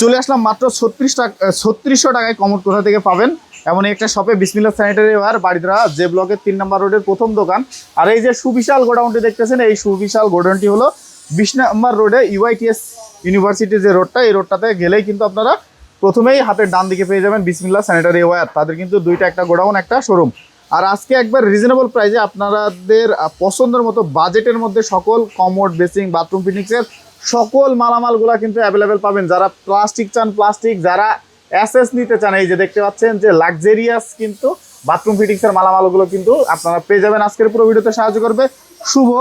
চলে আসলাম মাত্র 3600 টাকায় কমোড কোথা থেকে পাবেন এমন একটা শপে বিসমিল্লাহ স্যানিটারি ওয়্যার বাড়িধারা যে ব্লকের 3 নম্বর রোডের প্রথম দোকান। আর এই যে সুবিশাল গোডাউনটি দেখতেছেন, এই সুবিশাল গোডাউনটি হলো 20 নম্বর রোডে ইউআইটিএস ইউনিভার্সিটি যে রোডটা, এই রোডটাতে গেলেই কিন্তু আপনারা প্রথমেই হাতের ডান দিকে পেয়ে যাবেন বিসমিল্লাহ স্যানিটারি ওয়্যার। তাদের কিন্তু দুইটা, একটা গোডাউন একটা শোরুম। আর আজকে একবার রিজনেবল প্রাইসে আপনাদের পছন্দের মতো বাজেটের মধ্যে সকল কমোড, বেসিং, বাথরুম ফিটিংসের সকল মালামালগুলা কিন্তু অ্যাভেলেবেল পাবেন। যারা প্লাস্টিক চান প্লাস্টিক, যারা এসএস নিতে চান, এই যে দেখতে পাচ্ছেন যে লাক্সারিয়াস কিন্তু বাথরুম ফিটিংসের মালামালগুলো কিন্তু আপনারা পেয়ে যাবেন। আজকের পুরো ভিডিওতে সাহায্য করবে শুভ।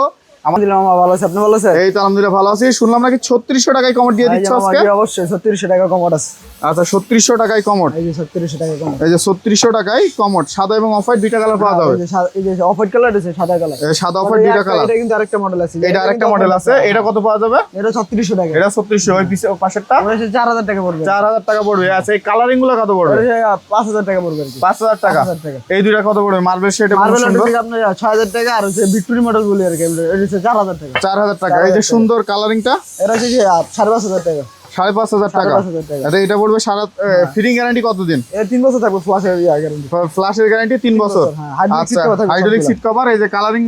ভালো আছে, আপনি ভালো আছেন? এই তো আলহামদুলিল্লাহ ভালো আছি। শুনলাম নাকি 3600 টাকায় কমোড দিয়ে দিচ্ছ আজকে? অবশ্যই 3600 টাকা কমোড আছে। আচ্ছা 3600 টাকায় কমোড, এই যে 3600 টাকা কমোড, এই যে 3600 টাকায় কমোড, সাদা এবং অফ হোয়াইট দুইটা কালার পাওয়া যাবে। এই যে অফ হোয়াইট কালার আছে, সাদা কালার, সাদা অফ হোয়াইট দুইটা কালার। এটা কিন্তু আরেকটা মডেল আছে, এটা আরেকটা মডেল আছে। এটা কত পাওয়া যাবে? এটা 3600 টাকা। এটা 3600। ওই পিছে পাশেরটা 4000 টাকা পড়বে। 4000 টাকা পড়বে। আচ্ছা এই কালারিং গুলো কত পড়বে? 5000 টাকা পড়বে আর কি। 5000 টাকা। এই দুইটা কত পড়বে? মার্বেল শেড এবং সুন্দর আপনার 6000 টাকা। আর হচ্ছে ভিক্টোরি মডেল বলি আর কি, এটা হচ্ছে 4000 টাকা। 4000 টাকা। এই যে সুন্দর কালারিংটা, এটা হচ্ছে 5500 টাকা। 5500 টাকা। আচ্ছা এটা পড়বে সারা। ফিটিং গ্যারান্টি কতদিন? এর 3 বছর থাকবে। ফ্ল্যাশের গ্যারান্টি, ফ্ল্যাশের গ্যারান্টি 3 বছর। আচ্ছা হাইড্রোলিক সিট কভার, এই যে কালারিং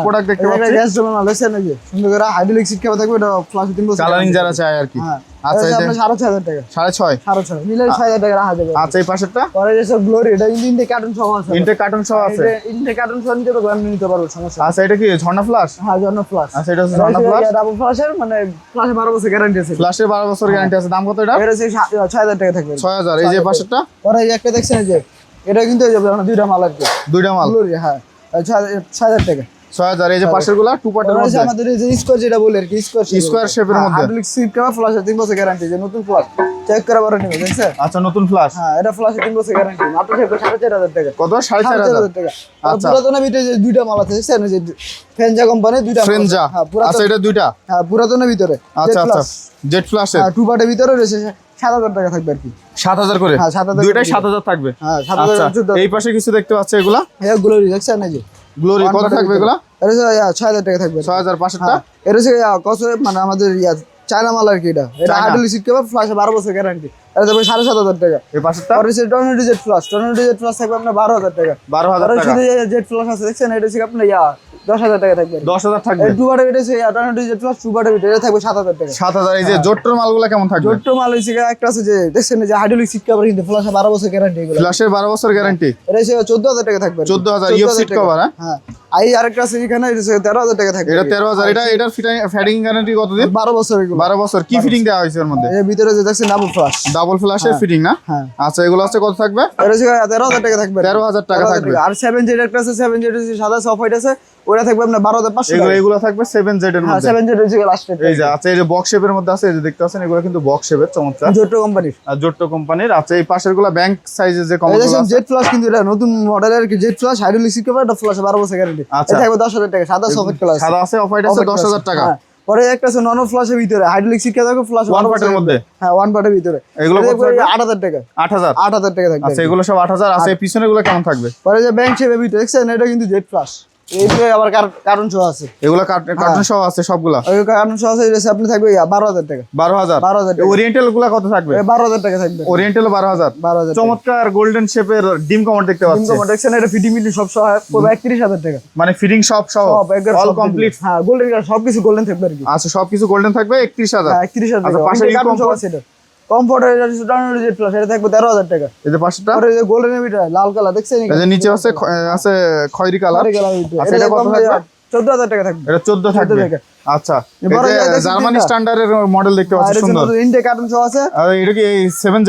প্রোডাক্ট দেখতে পাচ্ছেন, গ্যাস জমা না লেসেন, এই যে সুন্দর করে হাইড্রোলিক সিট কভার থাকবে। এটা ফ্ল্যাশে 3 বছর কালারিং যারা চায় আর কি। আচ্ছা এই যে 6500 টাকা। 6.5 মিলে 6000 টাকা রাখা যাবে। আচ্ছা এই পাশেরটা পরে যে সব গ্লোরি, এটা কিন্তু ইনটেক কার্টন সহ আছে। ইনটেক কার্টন সহ আছে। ইনটেক কার্টন সহ নিতে পারবেন, নিতে পারবো, সমস্যা। আচ্ছা এটা কি ঝর্ণা ফ্ল্যাশ? হ্যাঁ ঝর্ণা ফ্ল্যাশ। আচ্ছা এটা হচ্ছে ঝর্ণা ফ্ল্যাশ, ডাবল ফ্ল্যাশের, মানে ফ্ল্যাশে 12 বছর গ্যারান্টি আছে। ফ্ল্যাশে 12 বছর গ্যারান্টি আছে। দাম কত এটা? এটা হচ্ছে 6000 টাকা থাকবে। 6000। এই যে পাশেরটা, পরে এই একটা দেখছেন যে এটা কিন্তু এই যে দুইটা মাল আর কি, দুইটা মাল গ্লোরি। হ্যাঁ 6000 টাকা। 6000। এই যে পাশেরগুলা টু পার্টের মধ্যে, আমাদের এই যে স্কোয়ার যেটা বলে আর কি, স্কোয়ার শেপের মধ্যে হাইড্রোলিক সিট কভার, ফ্ল্যাশে 3 বছর গ্যারান্টি। যে নতুন ফ্ল্যাশ চেক করে বড় নিবে, দেখছেন? আচ্ছা নতুন ফ্ল্যাশ। হ্যাঁ এটা ফ্ল্যাশে 3 বছর গ্যারান্টি, মাত্র 4500 টাকা। কত? 4500 টাকা। আচ্ছা পুরাতনের ভিতরে যে দুইটা মাল আছে, দেখছেন? যে ফ্রেঞ্জা কোম্পানি দুইটা ফ্রেঞ্জা। আচ্ছা এটা দুইটা। হ্যাঁ পুরাতনের ভিতরে। আচ্ছা আচ্ছা জেট ফ্ল্যাশের টু পার্টের ভিতরে রয়েছে 7000 টাকা থাকবে আর কি। 7000 করে? হ্যাঁ 7000। দুইটাই 7000 থাকবে। হ্যাঁ 7000। এই পাশে কিছু দেখতে পাচ্ছি, এগুলা হ্যাঁ গ্লোরি, দেখছেন? এই যে গ্লোরি কত থাকবে এগুলা? এটা 6000 টাকা থাকবে। 6000 পাশেরটা। এটা হচ্ছে কত, মানে আমাদের চায়না মাল আর কি। এটা হাইড্রোলিক সিট কভার, ফ্ল্যাশে 12 বছর গ্যারান্টি। এটা থাকবে 7500 টাকা। এই পাশেরটা আর হচ্ছে tornado jet flash. Tornado jet flash থাকবে আপনার 12000 টাকা। 12000 টাকা। শুধু জেট ফ্ল্যাশ আছে, দেখছেন? এটা হচ্ছে আপনার 10000 টাকা থাকবে। 10000 থাকবে। টু পার্টের এটা হচ্ছে টর্নেডো জেট ফ্ল্যাশ টু পার্টের ভিতরে, এটা থাকবে 7000 টাকা। 7000। এই যে জোট্টোর মালগুলা কেমন থাকবে? জোট্টো মাল হচ্ছে একটা আছে যে, দেখছেন? যে হাইড্রোলিক সিট কভার, কিন্তু ফ্ল্যাশে 12 বছর গ্যারান্টি। এগুলো ফ্ল্যাশের 12 বছর গ্যারান্টি। এটা হচ্ছে 14000 টাকা থাকবে। 14000 ইউএফ সিট কভার। হ্যাঁ এই আরেকটা আছে এখানে, এটা 13000 টাকা থাকবে। এটা 13000। এটার ফিটিং গ্যারান্টি কতদিন? 12 বছর। এগুলো 12 বছর। কি ফিটিং দেওয়া হয়েছে এর মধ্যে? এর ভিতরে যে দেখছেন ডাবল ফ্ল্যাশ, ডাবল ফ্ল্যাশের ফিটিং না? হ্যাঁ। আচ্ছা এগুলো আছে কত থাকবে? এটা হচ্ছে 13000 টাকা থাকবে। 13000 টাকা থাকবে। আর 7Z একটা আছে, 7Z হচ্ছে সাদা সফট হোয়াইট আছে, ওটা থাকবে আপনার 12500 টাকা। এগুলো থাকবে 7Z এর হ্যাঁ মধ্যে। 7Z হচ্ছে লাস্টে। এই যে আচ্ছা এই যে বক্স শেপের মধ্যে আছে, এই যে দেখতে পাচ্ছেন, এগুলো কিন্তু বক্স শেপের, চমৎকার। জোট্টো কোম্পানির। আর জোট্টো কোম্পানির। আচ্ছা এই পাশেরগুলো ব্যাংক সাইজের যে এই কমোডগুলো দেখেন আছে, জেট ফ্ল্যাশ, কিন্তু এটা নতুন মডেলের কি jet flush, hydraulic seat cover, এটা ফ্ল্যাশে 12 বছর গ্যারান্টি। আচ্ছা। এটা থাকবে 10000 টাকা। সাদা সফট কালার আছে, সাদা আছে, অফ হোয়াইট আছে, 10000 টাকা। পরে একটা আছে নন ফ্ল্যাশের ভিতরে, hydraulic seat cover, flush one পার্টের মধ্যে। হ্যাঁ ওয়ান পার্টের ভিতরে। এগুলো কত থাকবে? 8000 টাকা। 8000। 8000 টাকা থাকবে। আচ্ছা এগুলো সব 8000 আছে। এই পিছনেগুলো কেমন থাকবে? পরে যে ব্যাংক শেপের ভিতরে, দেখছেন? এটা কিন্তু জেট ফ্ল্যাশ। এইটা আবার কার্টন সহ আছে। এগুলো কার্টুন সহ আছে সবগুলা? ওই কার্টন সহ আছে, এটা আপনি থাকবে 12000 টাকা। 12000। 12000 টাকা। ওরিয়েন্টাল গুলা কত থাকবে? 12000 টাকা থাকবে। ওরিয়েন্টাল 12000। 12000। চমৎকার গোল্ডেন শেপের ডিম কমোড দেখতে পাচ্ছি। দেখছেন? এটা ফিটিং মিটিং সব সহ 31000 টাকা। মানে ফিটিং সব সহ অল কমপ্লিট। হ্যাঁ গোল্ডেন, সবকিছু গোল্ডেন থাকবে আর কি। আচ্ছা সবকিছু গোল্ডেন থাকবে 31000। হ্যাঁ 31000 আচ্ছা টাকা। পাশে কার্টন সহ আছে। এটা কমফোর্টার, এটা টর্নেডো জেট ফ্ল্যাশ, এটা থাকবে 13000 টাকা। এই যে পাশেরটা, পরে যে গোল্ডেন ভিতরে লাল কালার, দেখছেন? এই যে নিচে আছে খয়েরি কালার। আচ্ছা এটা কত থাকবে? 14000 টাকা থাকবে। এটা 14 থাকবে। আচ্ছা এই যে জার্মানি স্ট্যান্ডার্ডের মডেল দেখতে পাচ্ছি, সুন্দর। ইনটেক কার্টন সহ আছে। আর এটা কি এই 7Z?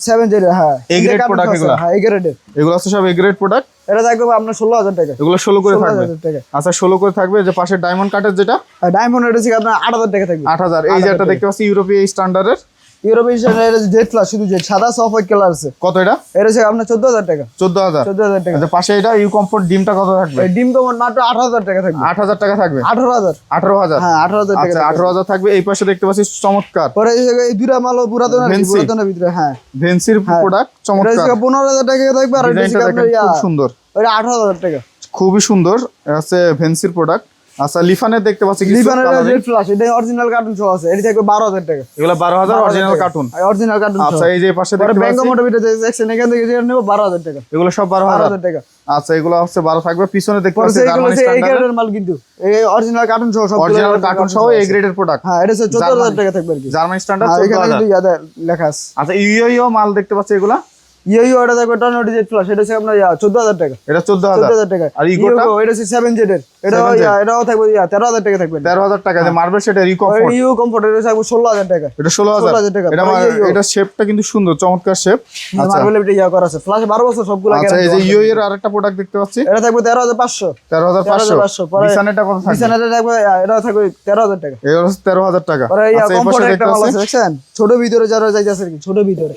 7Z। হ্যাঁ এ গ্রেড প্রোডাক্ট এগুলো। হ্যাঁ এ গ্রেড। এগুলো আছে সব এ গ্রেড প্রোডাক্ট। এটা থাকবে আপনার 16000 টাকা। এগুলো 16 করে থাকবে। 16000 টাকা। আচ্ছা 16 করে থাকবে। যে পাশে ডায়মন্ড কাটের যেটা, ডায়মন্ড, এটা হচ্ছে আপনার 8000 টাকা থাকবে। 8000। এই যে একটা দেখতে পাচ্ছি ইউরোপীয় স্ট্যান্ডার্ডের, ইউরোপিয়ান স্ট্যান্ডার্ড জেট ফ্ল্যাশ, শুধু জেট, সাদা সফট হোয়াইট কালার আছে। কত এটা? এটা হচ্ছে আপনার 14000 টাকা। 14000। 14000 টাকা। আচ্ছা পাশে এটা ইউ কমফোর্ট ডিমটা কত থাকবে? এই ডিম কমন মাত্র 8000 টাকা থাকবে। 8000 টাকা থাকবে। 18000। 18000। হ্যাঁ 18000 টাকা। আচ্ছা 18000 থাকবে। এই পাশে দেখতে পাচ্ছি চমৎকার, পরে এই দুইটা মাল পুরাতনের ভিতরে। হ্যাঁ ভেন্সির প্রোডাক্ট, এটা চমৎকার। হচ্ছে 15000 টাকা থাকবে। আর এটা হচ্ছে আপনার খুব সুন্দর, ওটা 18000 টাকা। খুবই সুন্দর। আছে ভেন্সির প্রোডাক্ট। আচ্ছা লিফানের দেখতে পাচ্ছি কিছু লিফানের coloring। জেড ফ্ল্যাশ, এটা অরিজিনাল কার্টুন সহ আছে, এটা থাকবে 12,000 টাকা। এগুলো 12,000 অরিজিনাল কার্টুন। অরিজিনাল কার্টুন সহ। আচ্ছা এই যে পাশে দেখতে ব্যাঙ্গো পাচ্ছি মোটর ভিডিও দেখছেন, এখান থেকে যেটা নেব 12,000 টাকা। এগুলো সব 12,000 12,000 টাকা। আচ্ছা এগুলো হচ্ছে 12 থাকবে। পিছনে দেখতে পরে পাচ্ছি এগুলো জার্মানি হচ্ছে এই স্ট্যান্ডার্ড গ্রেডের মাল, কিন্তু এই অরিজিনাল কার্টুন সহ সব অরিজিনাল কার্টুন সহ এই গ্রেডের প্রোডাক্ট। হ্যাঁ, এটা হচ্ছে 14,000 টাকা থাকবে আর কি। জার্মানি স্ট্যান্ডার্ড হ্যাঁ, এখানে 14,000। কিন্তু ইয়াদা লেখা আছে। আচ্ছা ইউইও মাল দেখতে পাচ্ছি এগুলা ইউ এটা থাকবে টর্নেডো জেড ফ্ল্যাশ, এটা হচ্ছে আপনার 14,000 টাকা। এটা 14,000 14,000 টাকা। আর ইগোটা এটা হচ্ছে 7Z এর, এটা 7Z এটাও থাকবে 13,000 টাকা থাকবে। 13,000 টাকা। যে মার্বেল সেটা রিকমফোর্ট ইউ কমফোর্ট এটা থাকবে 16,000 টাকা। এটা 16,000 টাকা। এটা এটা শেপটা কিন্তু সুন্দর, চমৎকার শেপ। আচ্ছা মার্বেল এটা ইয়া করা আছে, ফ্ল্যাশ 12 বছর সবগুলা আচ্ছা এই যে গ্যারান্টি। ইউ এর আরেকটা প্রোডাক্ট দেখতে পাচ্ছি এটা থাকবে 13,500। 13,500। পরে বিছানাটা কত থাকবে? বিছানাটা থাকবে এটা থাকবে 13,000 টাকা। এগুলো হচ্ছে 13,000 টাকা। পরে ইয়া আচ্ছা এই কমফোর্ট পাশে একটা দেখতে মাল পাচ্ছি আছে দেখছেন, ছোট ভিতরে যারা যাইতাছে আর কি, ছোট ভিতরে।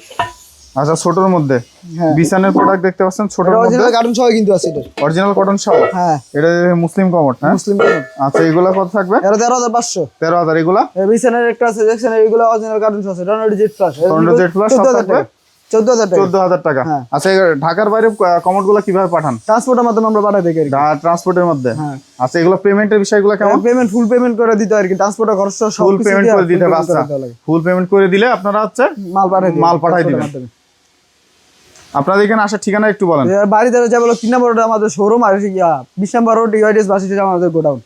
আচ্ছা ছোটর মধ্যে হ্যাঁ। বিছানার প্রোডাক্ট দেখতে পাচ্ছেন ছোটর এটা মধ্যে অরিজিনাল কার্টুন সহ কিন্তু আছে এটা। অরিজিনাল কটন সহ। হ্যাঁ, এটা মুসলিম কমোড। হ্যাঁ মুসলিম কার্টুন। আচ্ছা এগুলা কত থাকবে? এটা 13,500। 13,000 এগুলা এই বিছানার একটা আছে দেখছেন, এইগুলো অরিজিনাল কার্টুন সহ আছে, tornado Z flash. Tornado Z flash সব থাকবে 14,000 টাকা। 14,000 টাকা। হ্যাঁ। আচ্ছা ঢাকার বাইরে কমোড গুলা কিভাবে পাঠান? ট্রান্সপোর্টের মাধ্যমে আমরা পাঠাই দিই আর কি। ট্রান্সপোর্টের মধ্যে। হ্যাঁ। আচ্ছা এগুলো পেমেন্টের বিষয়গুলো কেমন? পেমেন্ট ফুল পেমেন্ট করে দিতে হয় আর কি, ট্রান্সপোর্টের খরচ সব ফুল কিছু পেমেন্ট দিয়ে করে দিতে হবে। full payment আচ্ছা করে দিতে লাগে। ফুল পেমেন্ট করে দিলে আপনারা হচ্ছে মাল পাঠাই দিই, মাল পাঠাই transport এর দিবেন। মাধ্যমে। আপনাদের এখানে আসার ঠিকানা একটু বলেন। বাড়িতে যাবো 3 নম্বর রোড আমাদের শোরুম, আর 20 নম্বর রোড ইউআইডিএস বাস স্ট্যান্ড আমাদের গোডাউন।